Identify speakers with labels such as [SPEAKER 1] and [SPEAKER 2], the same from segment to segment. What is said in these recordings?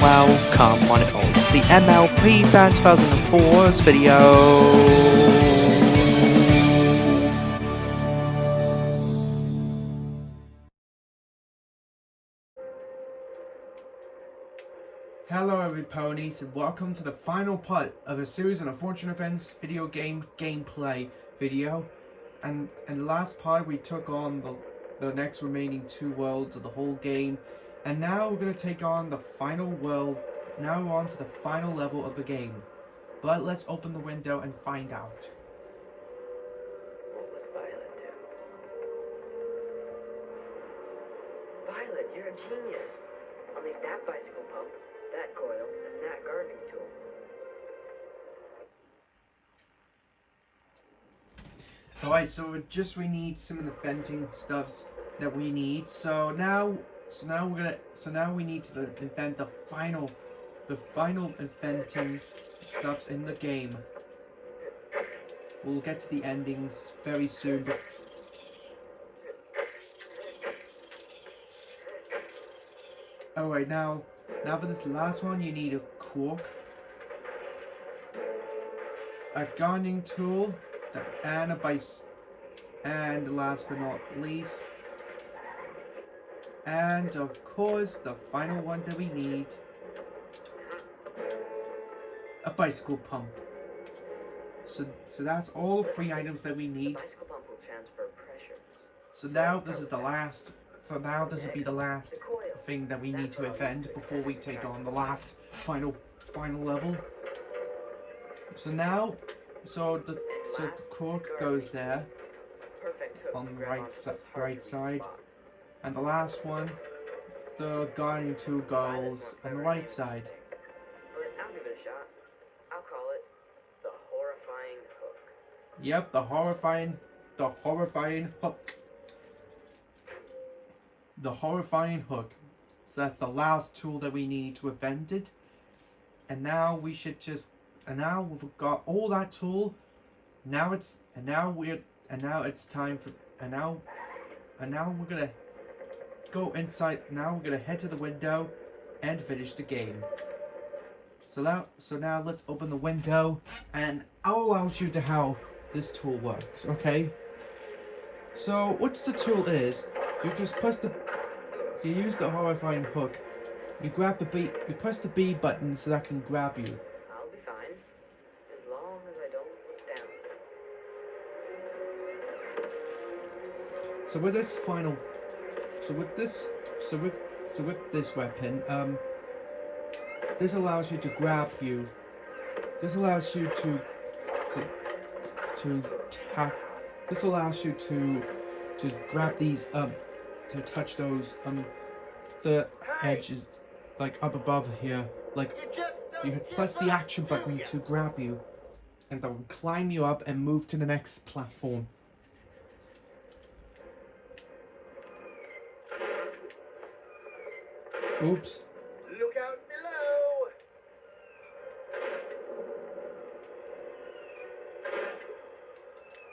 [SPEAKER 1] welcome on it all to the MLP Fan 2004's video.
[SPEAKER 2] Hello everyponies and welcome to the final part of a series of unfortunate events video game gameplay video. And in the last part we took on the next remaining two worlds of the whole game. And now we're going to take on the final world. Now we're on to the final level of the game. But let's open the window and find out.
[SPEAKER 3] What would Violet do? Violet, you're a genius. I'll need that bicycle pump, that coil, and that gardening tool.
[SPEAKER 2] Alright, so we need some of the venting stuffs that we need. So now we need to invent the final inventing stuffs in the game. We'll get to the endings very soon. Alright, now for this last one you need a cork, a gardening tool, and a base, and last but not least, and of course the final one that we need, a bicycle pump. So that's all 3 items that we need.
[SPEAKER 3] The bicycle pump will transfer pressure.
[SPEAKER 2] So now this is the last. So now this will be the last thing that we need to invent before we take on the last final level. So now, the cork goes there on the right side, and the last one, the gardening tool, goes on the right side.
[SPEAKER 3] I'll give it a shot. I'll call it the horrifying hook.
[SPEAKER 2] Yep, the horrifying hook. The horrifying hook. So that's the last tool that we need to invent it. And now we should just. And now we've got all that tool. Now it's time for. And now we're gonna go inside. Now we're gonna head to the window and finish the game. So now let's open the window, and I'll show you how this tool works. Okay. So what the tool is? You just you use the horrifying hook. You grab the B. You press the B button so that can grab you.
[SPEAKER 3] I'll be fine, as long as I don't look down.
[SPEAKER 2] So with this weapon, this allows you to grab you. This allows you to tap. This allows you to grab these to touch those the edges, like up above here. Like you press the action button to grab you, and they'll climb you up and move to the next platform. Oops.
[SPEAKER 4] Look out below!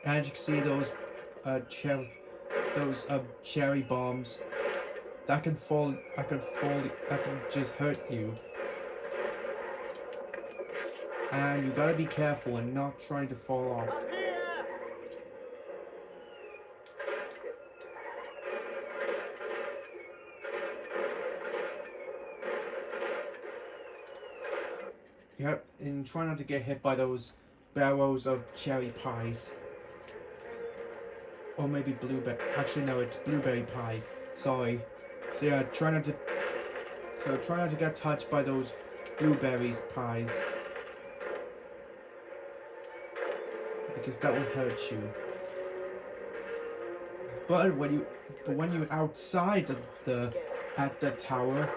[SPEAKER 2] And you can see those cherry bombs that can just hurt you. And you gotta be careful and not trying to fall off.
[SPEAKER 4] Up here!
[SPEAKER 2] Yep, and try not to get hit by those barrels of cherry pies. Or maybe blueberry. Actually, no, it's blueberry pie. Sorry. So yeah, try not to get touched by those blueberries pies, because that will hurt you. But when you're outside of the tower,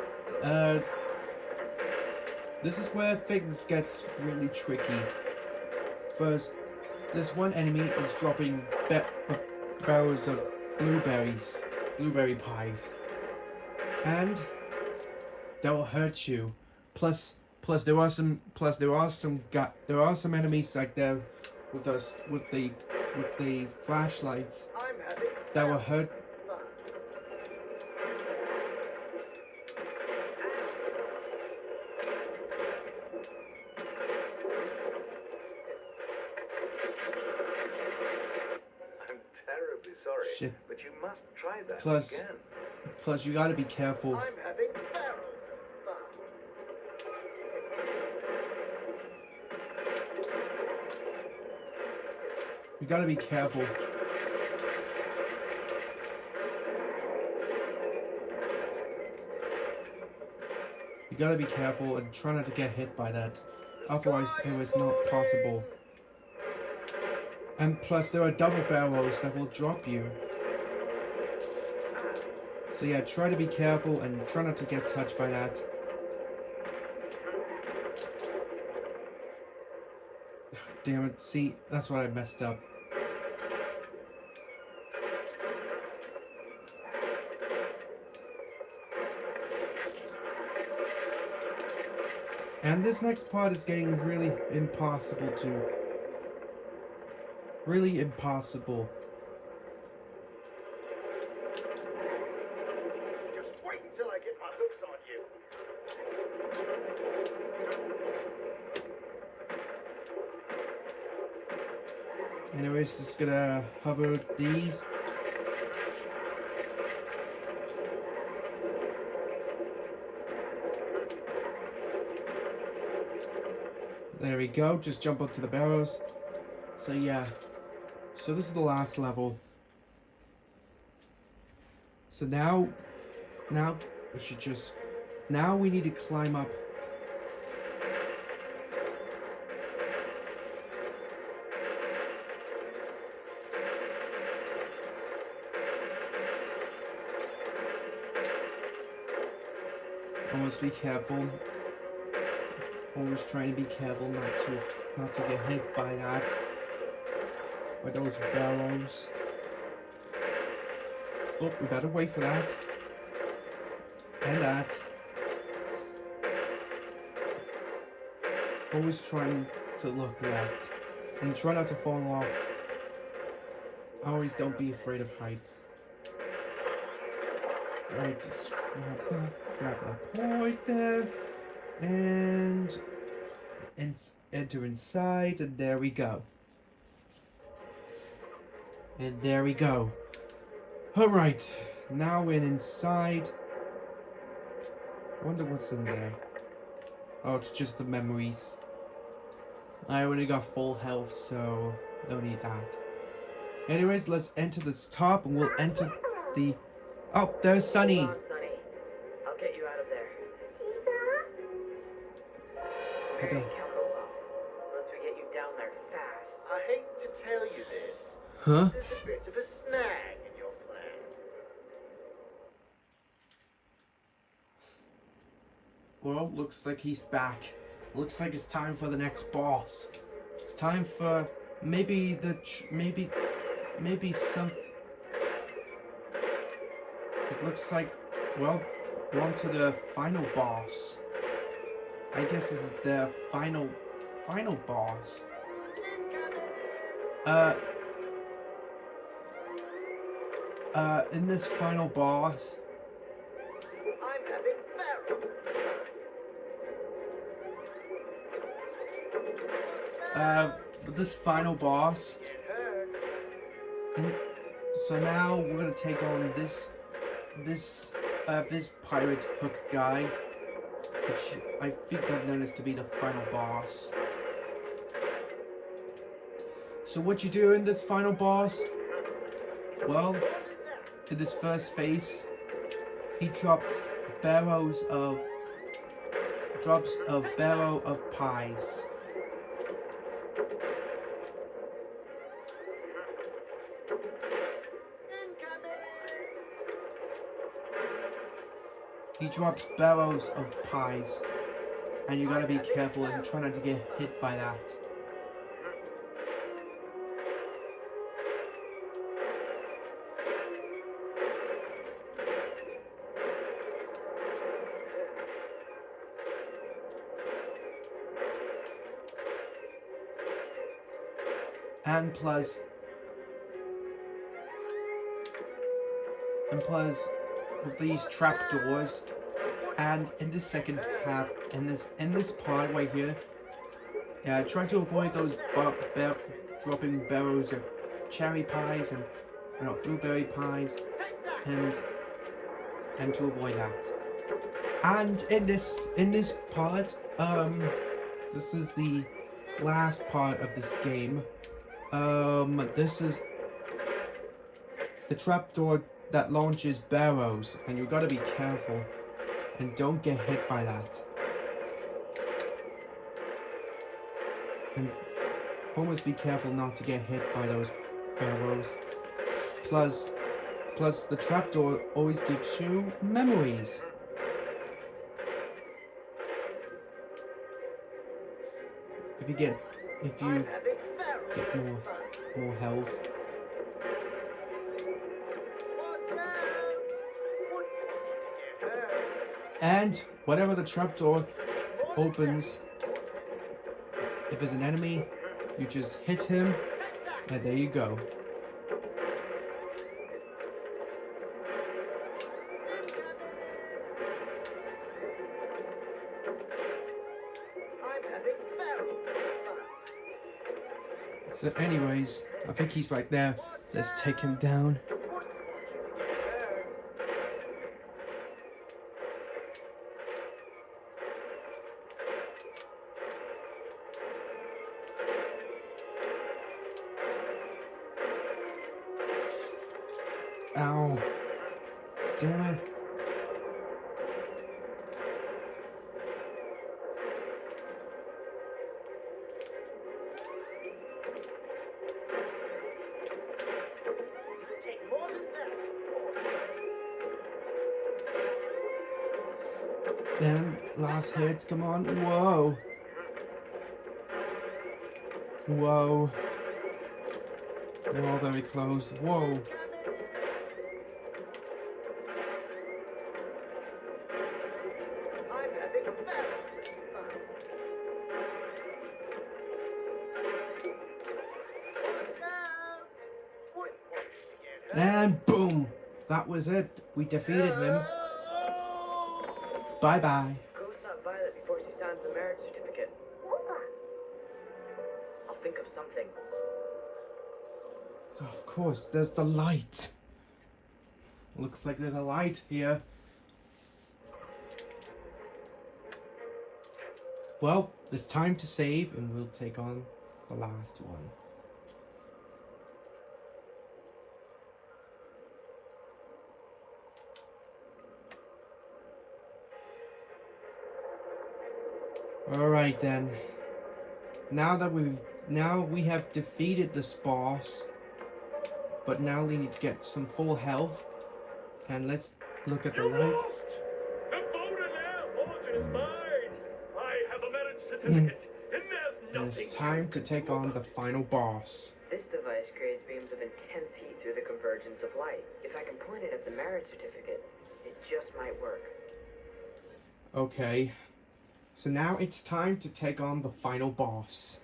[SPEAKER 2] this is where things get really tricky. First, this one enemy is dropping barrels of blueberry pies, and that will hurt you. Plus there are some enemies like there with the flashlights
[SPEAKER 4] I'm having
[SPEAKER 2] that will hurt.
[SPEAKER 4] fun.
[SPEAKER 2] shit.
[SPEAKER 4] but you must try that
[SPEAKER 2] Plus-
[SPEAKER 4] again.
[SPEAKER 2] Plus, you gotta be careful.
[SPEAKER 4] I'm having barrels of fun.
[SPEAKER 2] You gotta be careful. You gotta be careful and try not to get hit by that. Otherwise, it was not possible. And plus, there are double barrels that will drop you. So yeah, try to be careful and try not to get touched by that. Damn it, see, that's what I messed up. And this next part is getting really impossible to... Really impossible.
[SPEAKER 4] Just wait until I get my hooks on you.
[SPEAKER 2] Anyways, just gonna hover these. There we go, just jump up to the barrels. So yeah, so this is the last level. So now we should just, now we need to climb up. Always be careful. Always trying to be careful not to get hit by that. By those barrels. Oh, we better wait for that. And that. Always trying to look left. And try not to fall off. Always don't be afraid of heights. Alright, just grab that point there. And enter inside, and there we go. And there we go. Alright, now we're inside. I wonder what's in there. Oh, it's just the memories. I already got full health, so no need that. Anyways, let's enter this top, and we'll enter the... Oh, there's Sunny.
[SPEAKER 3] Hold on, Sonny. I'll get you out of there.
[SPEAKER 2] I don't...
[SPEAKER 3] Ain't coming along, unless we get you down there fast.
[SPEAKER 4] I hate to tell you this.
[SPEAKER 2] Huh?
[SPEAKER 4] There's a bit of a snag in your plan.
[SPEAKER 2] Well, looks like he's back. Looks like it's time for the next boss. It's time for maybe maybe some... It looks like, well, we're on to the final boss. I guess this is the final boss. In this final boss,
[SPEAKER 4] I'm having barrels of fun.
[SPEAKER 2] this final boss.
[SPEAKER 4] Get hurt.
[SPEAKER 2] And so now we're gonna take on this pirate hook guy, which I think I've noticed to be the final boss. So what you do in this final boss? Well, in this first phase, he drops barrel of pies. He drops barrels of pies, and you gotta be careful and try not to get hit by that. And plus with these trapdoors, and in this second half, in this part right here, try to avoid those dropping barrels of cherry pies, and blueberry pies,
[SPEAKER 4] Take that!
[SPEAKER 2] and to avoid that. And in this part, this is the last part of this game. This is the trapdoor that launches barrows, and you gotta be careful and don't get hit by that. And always be careful not to get hit by those barrows. Plus the trapdoor always gives you memories. If you get
[SPEAKER 4] I'm having barrels.
[SPEAKER 2] more health.
[SPEAKER 4] Watch out! Wouldn't want you to get hurt.
[SPEAKER 2] And whatever the trapdoor opens, if there's an enemy, you just hit him, and there you go.
[SPEAKER 4] I'm having barrels.
[SPEAKER 2] So anyways, I think he's right there. Let's take him down.
[SPEAKER 4] Wouldn't want you to get hurt.
[SPEAKER 2] Ow. Damn it.
[SPEAKER 4] Take more than that.
[SPEAKER 2] Damn, last hit, come on. Whoa. Whoa. We're all very close. Whoa.
[SPEAKER 4] I'm having barrels. Watch out! Wouldn't want you to get hurt.
[SPEAKER 2] And boom. That was it. We defeated him. Bye bye.
[SPEAKER 3] Go stop Violet before she signs the marriage certificate. I'll think of something.
[SPEAKER 2] Of course, there's the light. Looks like there's a light here. Well, it's time to save and we'll take on the last one. Alright then. Now we have defeated this boss. But now we need to get some full health. And let's look at the light.
[SPEAKER 5] The voter now, fortune is mine. I have a marriage certificate, and there's
[SPEAKER 2] And
[SPEAKER 5] nothing.
[SPEAKER 2] it's time to take on the final boss.
[SPEAKER 3] This device creates beams of intense heat through the convergence of light. If I can point it at the marriage certificate, it just might work.
[SPEAKER 2] Okay. So now it's time to take on the final boss.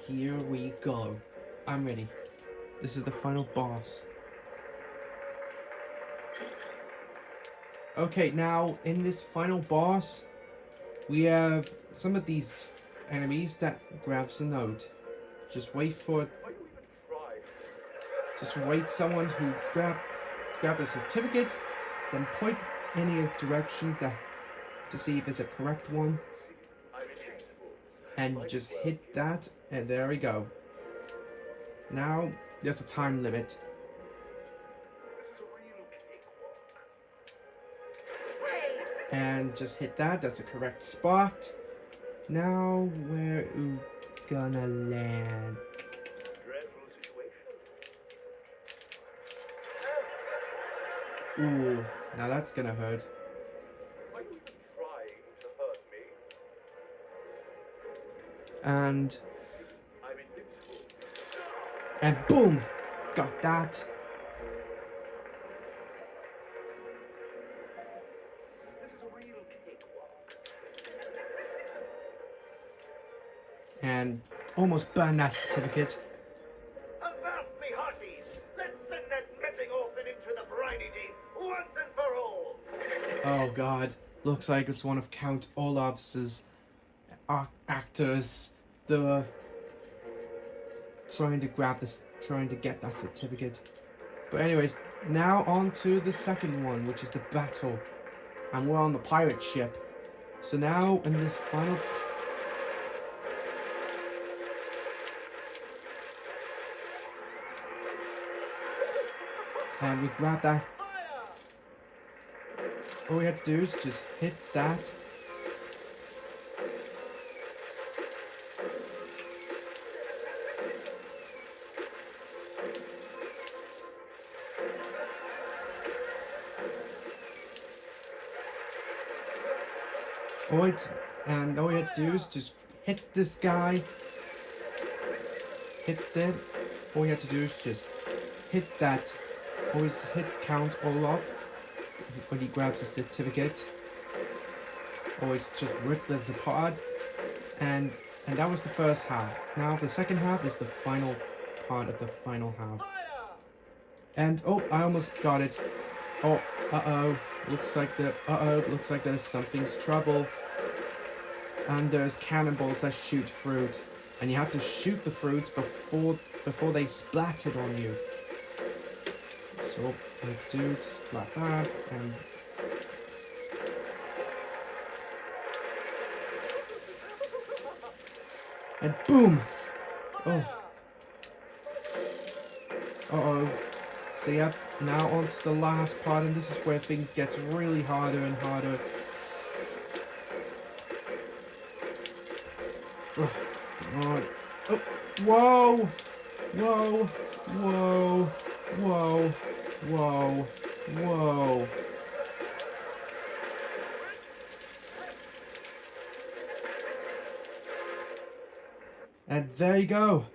[SPEAKER 2] Here we go. I'm ready. This is the final boss. Okay, now in this final boss, we have some of these enemies that grabs the note. Just wait for,
[SPEAKER 5] Are you even trying?
[SPEAKER 2] just wait someone who grab the certificate, then point any directions that to see if it's a correct one,
[SPEAKER 5] I'm invincible.
[SPEAKER 2] and you just hit that, and there we go. Now there's a time limit,
[SPEAKER 5] This is a real cakewalk.
[SPEAKER 2] and just hit that. That's the correct spot. Now where you gonna land?
[SPEAKER 5] Dreadful situation.
[SPEAKER 2] Ooh, now that's gonna hurt.
[SPEAKER 5] Are you even trying to hurt me?
[SPEAKER 2] And
[SPEAKER 5] I'm invincible.
[SPEAKER 2] boom, got that.
[SPEAKER 5] This is a real cakewalk.
[SPEAKER 2] And almost burned that certificate.
[SPEAKER 4] Avast me hearties! Let's send that meddling orphan into the briny deep once and for all!
[SPEAKER 2] Oh god, looks like it's one of Count Olaf's actors. The trying to get that certificate. But anyways, now on to the second one, which is the battle. And we're on the pirate ship. So now in this final... And we grab that. All we have to do is just hit that. And all we have to do is just hit this guy. Hit them. All we have to do is just hit that. Always hit Count Olaf when he grabs the certificate. Always just rip this apart. And that was the first half. Now the second half is the final part of the final half. And oh, I almost got it. Oh, looks like there's something's trouble. And there's cannonballs that shoot fruits, and you have to shoot the fruits before they splattered on you. So I do like that, and boom! Oh. So yeah, now on to the last part, and this is where things get really harder and harder. Oh, come on. Oh, whoa! Whoa! Whoa! Whoa! Whoa! Whoa! And there you go.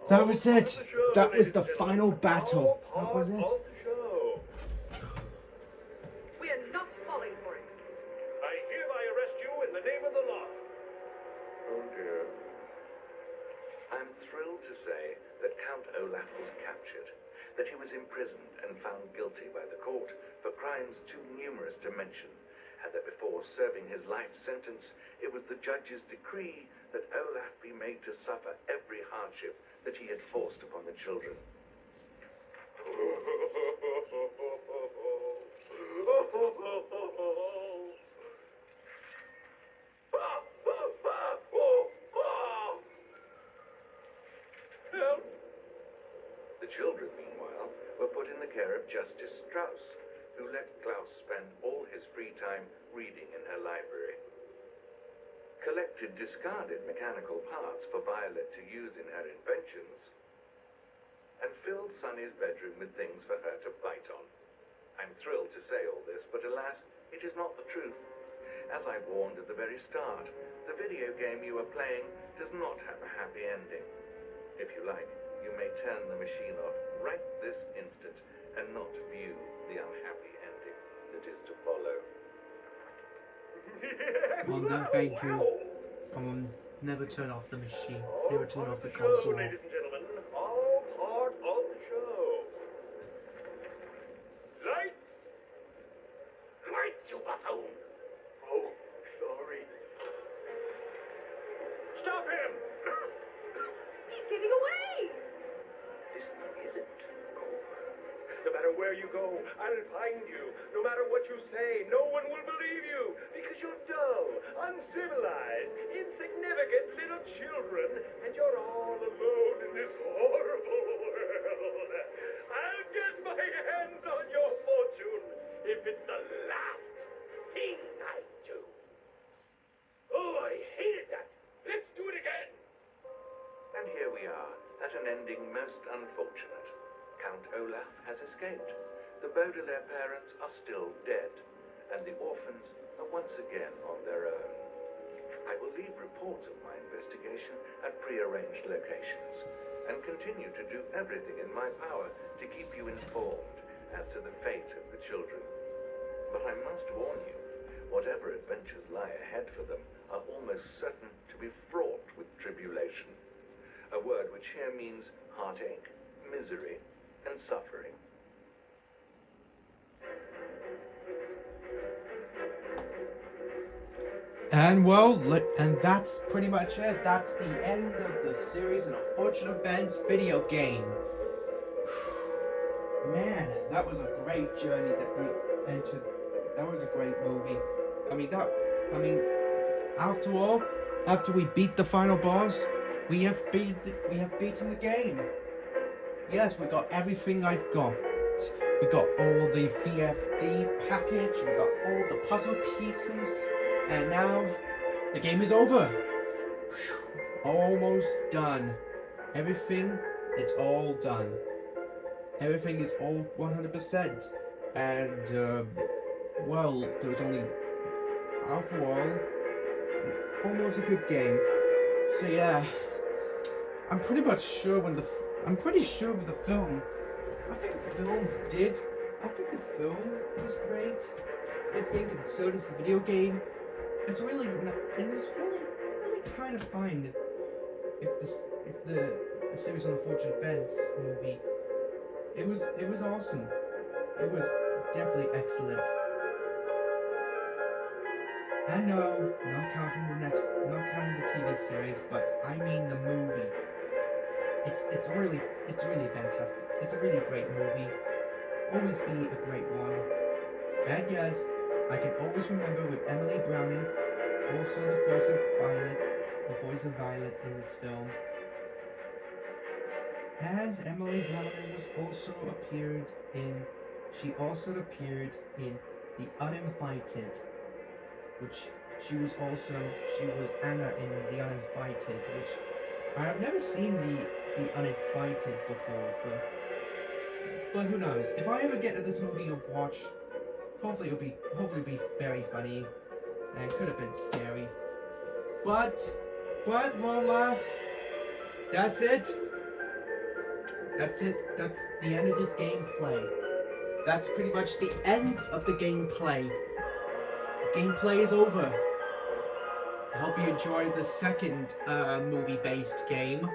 [SPEAKER 2] That was it. That was the final battle. That was it.
[SPEAKER 3] We are not falling for it.
[SPEAKER 4] I hereby arrest you in the name of the law.
[SPEAKER 6] Oh dear. I'm thrilled to say that Count Olaf was captured, that he was imprisoned and found guilty by the court for crimes too numerous to mention, and that before serving his life sentence, it was the judge's decree that Olaf be made to suffer every hardship that he had forced upon the children. The children, meanwhile, were put in the care of Justice Strauss, who let Klaus spend all his free time reading in her library. Collected discarded mechanical parts for Violet to use in her inventions, and filled Sunny's bedroom with things for her to bite on. I'm thrilled to say all this, but alas, it is not the truth. As I warned at the very start, the video game you are playing does not have a happy ending. If you like, you may turn the machine off right this instant and not view the unhappy ending that is to follow.
[SPEAKER 2] Well, no, thank you. Never turn off the machine. Never turn off the console.
[SPEAKER 5] Ladies and gentlemen, all part of the show. Lights!
[SPEAKER 4] Lights, you buffoon! Oh, sorry.
[SPEAKER 5] Stop him!
[SPEAKER 3] He's getting away!
[SPEAKER 6] This isn't over.
[SPEAKER 5] No matter where you go, I'll find you. No matter what you say, no one will believe you. Because you're dull, uncivilized, insignificant little children. And you're all alone in this horrible world. I'll get my hands on your fortune if it's the last thing I do. Oh, I hated that. Let's do it again.
[SPEAKER 6] And here we are, at an ending most unfortunate. Count Olaf has escaped. The Baudelaire parents are still dead, and the orphans are once again on their own. I will leave reports of my investigation at prearranged locations, and continue to do everything in my power to keep you informed as to the fate of the children. But I must warn you, whatever adventures lie ahead for them are almost certain to be fraught with tribulation. A word which here means heartache, misery, and suffering.
[SPEAKER 2] And well, and that's pretty much it. That's the end of the series and Unfortunate Events video game. Man, that was a great journey that we entered. That was a great movie. I mean, after all, after we beat the final boss, we have beaten the game. Yes, we got everything I've got. We got all the VFD package, we got all the puzzle pieces, and now the game is over. Whew, almost done. Everything, it's all done. Everything is all 100%. And, well, there was only, overall, almost a good game. So yeah, I'm pretty sure with the film, I think the film was great. I think, and so does the video game. It's really kind of fine if the series on Unfortunate Events movie. It was awesome. It was definitely excellent. And no, not counting the TV series, but I mean the movie. It's really fantastic. It's a really great movie. Always be a great one. And yes, I can always remember with Emily Browning, also the voice of Violet in this film. And Emily Browning she also appeared in The Uninvited, which she was Anna in The Uninvited, which I have never seen the Uninvited before, but who knows? If I ever get to this movie to watch, hopefully it'll be very funny, and it could have been scary. But well, lass, that's it. That's the end of this gameplay. That's pretty much the end of the gameplay. The gameplay is over. I hope you enjoyed the second movie-based game.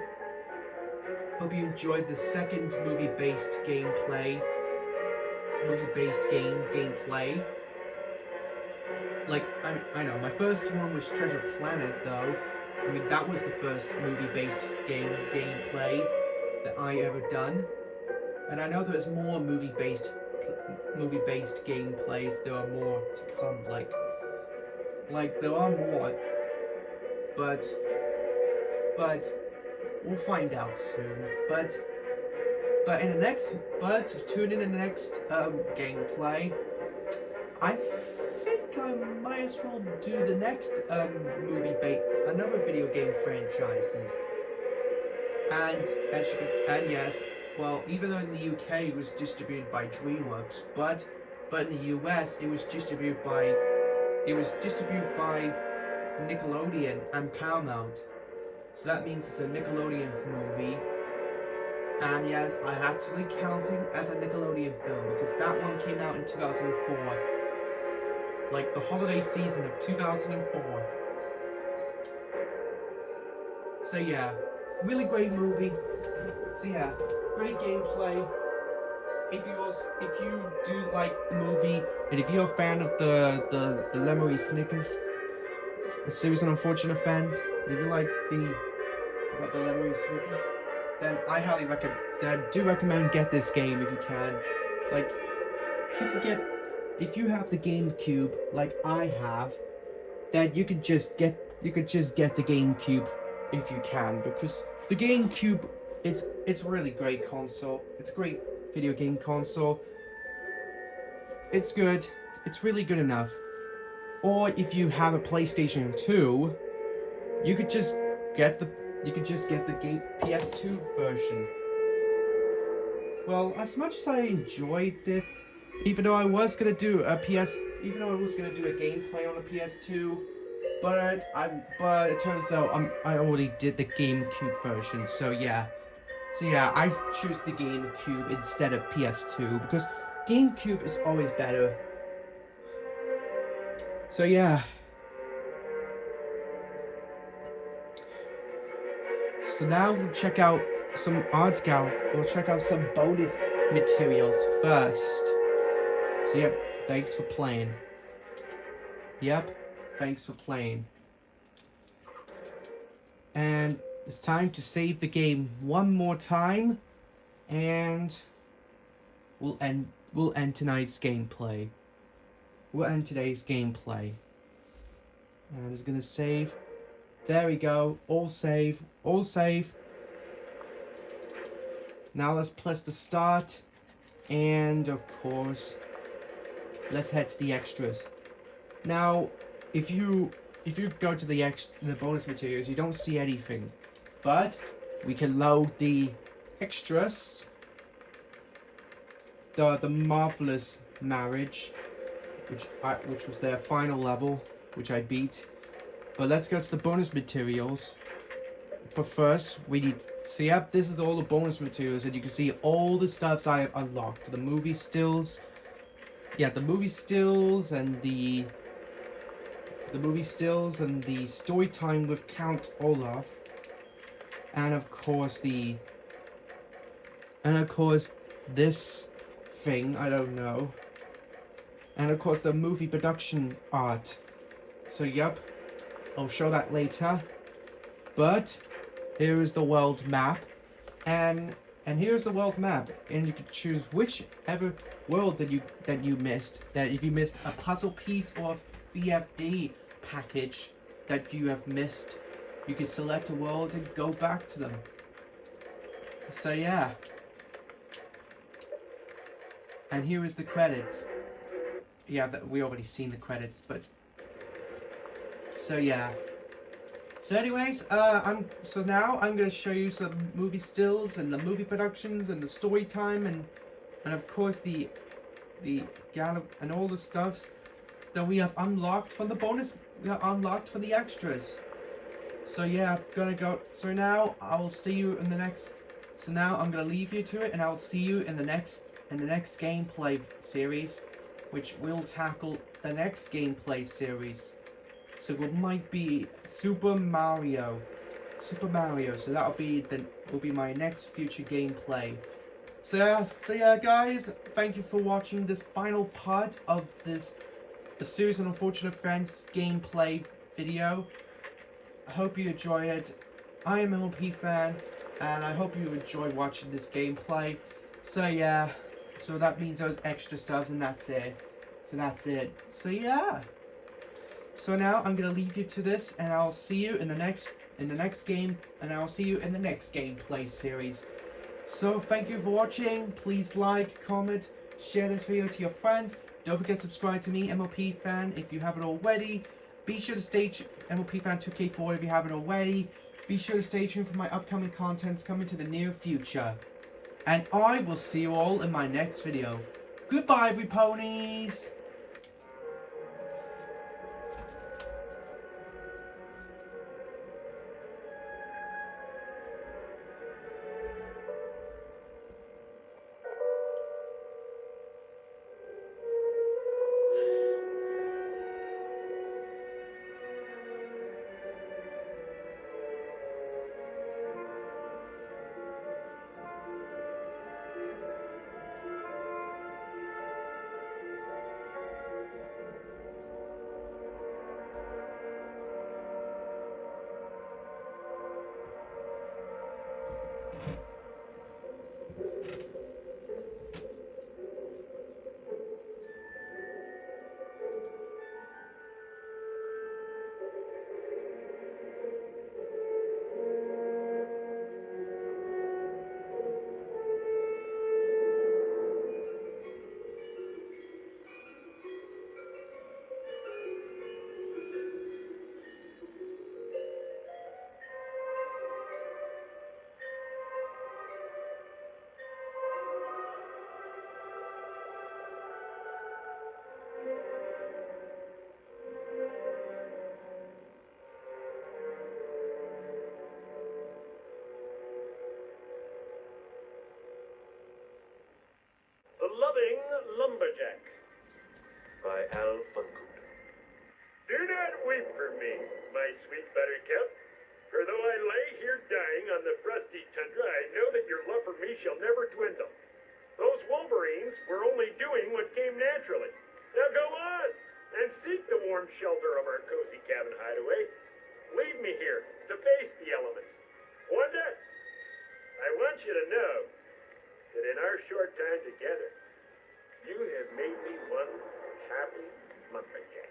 [SPEAKER 2] Hope you enjoyed the second movie-based gameplay. Gameplay. Like, I know, my first one was Treasure Planet, though. I mean, that was the first movie-based gameplay that I ever done. And I know there's more movie-based gameplays. There are more to come, like there are more. But we'll find out soon. But tune in the next gameplay. I think I might as well do the next another video game franchises. And yes, well, even though in the UK it was distributed by DreamWorks, but in the US it was distributed by Nickelodeon and Paramount. So that means it's a Nickelodeon movie. And yes, I'm actually counting as a Nickelodeon film because that one came out in 2004. Like the holiday season of 2004. So yeah, really great movie. So yeah, great gameplay. If you do like the movie, and if you're a fan of the Lemony Snicket, a series on Unfortunate Events, if you like the Lemony Snicket, then I highly recommend get this game if you can. Like, if you have the GameCube like I have, then you could just get the GameCube if you can, because the GameCube it's a really great console. It's a great video game console. It's good. It's really good enough. Or if you have a PlayStation 2, you could just get the PS2 version. Well, as much as I enjoyed it, even though I was gonna do a gameplay on the PS2, but it turns out I already did the GameCube version. So yeah, I choose the GameCube instead of PS2 because GameCube is always better. So yeah. So now we'll check out some art gallery. We'll check out some bonus materials first. So yep, thanks for playing. And it's time to save the game one more time. And we'll end tonight's gameplay. We'll end today's gameplay. And it's gonna save. There we go. All save. All save. Now let's press the start. And of course, let's head to the extras. Now, if you go to the bonus materials, you don't see anything. But we can load the extras. The marvelous marriage, which was their final level, which I beat. But let's go to the bonus materials. But first, we need. So yep, this is all the bonus materials, and you can see all the stuffs I have unlocked. The movie stills. Yeah, the movie stills and the story time with Count Olaf. And of course this thing, I don't know. And of course the movie production art. So yep, I'll show that later. But here is the world map. And here's the world map. And you can choose whichever world that you missed. That if you missed a puzzle piece or a VFD package that you have missed, you can select a world and go back to them. So yeah. And here is the credits. Yeah, we already seen the credits, but so yeah. So anyways, now I'm gonna show you some movie stills and the movie productions and the story time and of course the gallop and all the stuffs that we have unlocked from the bonus. We have unlocked for the extras. So yeah, gonna go. So now I'll see you in the next. So now I'm gonna leave you to it, and I'll see you in the next gameplay series, which will tackle the next gameplay series. So it might be Super Mario. So that'll be my next future gameplay. So yeah, guys, thank you for watching this final part of the Series of Unfortunate Friends gameplay video. I hope you enjoy it. I am an MLP fan, and I hope you enjoy watching this gameplay. So yeah, so that means those extra stuffs, and that's it. So yeah. So now I'm gonna leave you to this, and I'll see you in the next game, and I'll see you in the next gameplay series. So thank you for watching. Please like, comment, share this video to your friends. Don't forget to subscribe to me, MLP Fan, if you haven't already. Be sure to stay tuned, MLP Fan 2K4 if you haven't already. Be sure to stay tuned for my upcoming contents coming to the near future. And I will see you all in my next video. Goodbye, everyponies!
[SPEAKER 5] Lumberjack by Al Funkut. Do not weep for me, my sweet buttercup, for though I lay here dying on the frosty tundra, I know that your love for me shall never dwindle. Those wolverines were only doing what came naturally. Now go on and seek the warm shelter of our cozy cabin hideaway. Leave me here to face the elements. Wanda, I want you to know that in our short time together, You have made me one happy lumberjack.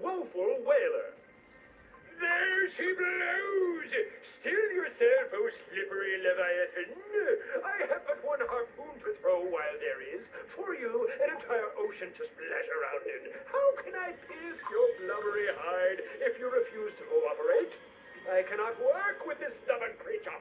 [SPEAKER 5] Woeful whaler. There she blows! Still yourself, O slippery Leviathan. I have but one harpoon to throw while there is, for you an entire ocean to splash around in. How can I pierce your blubbery hide if you refuse to cooperate? I cannot work with this stubborn creature.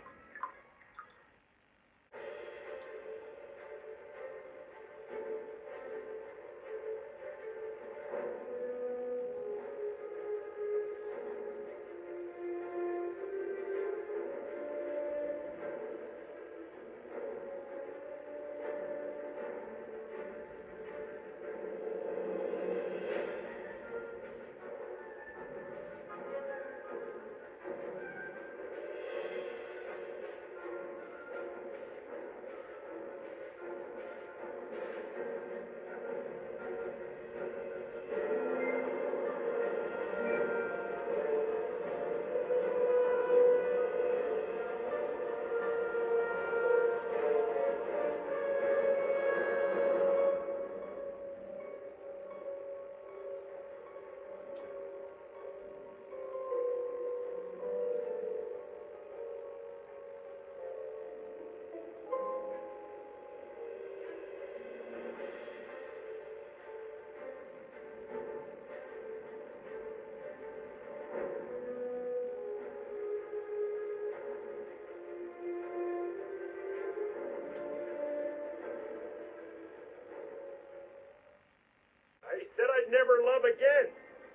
[SPEAKER 5] again.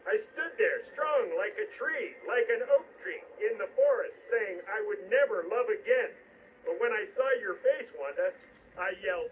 [SPEAKER 5] I stood there, strong like a tree, like an oak tree, in the forest, saying I would never love again. But when I saw your face, Wanda, I yelled,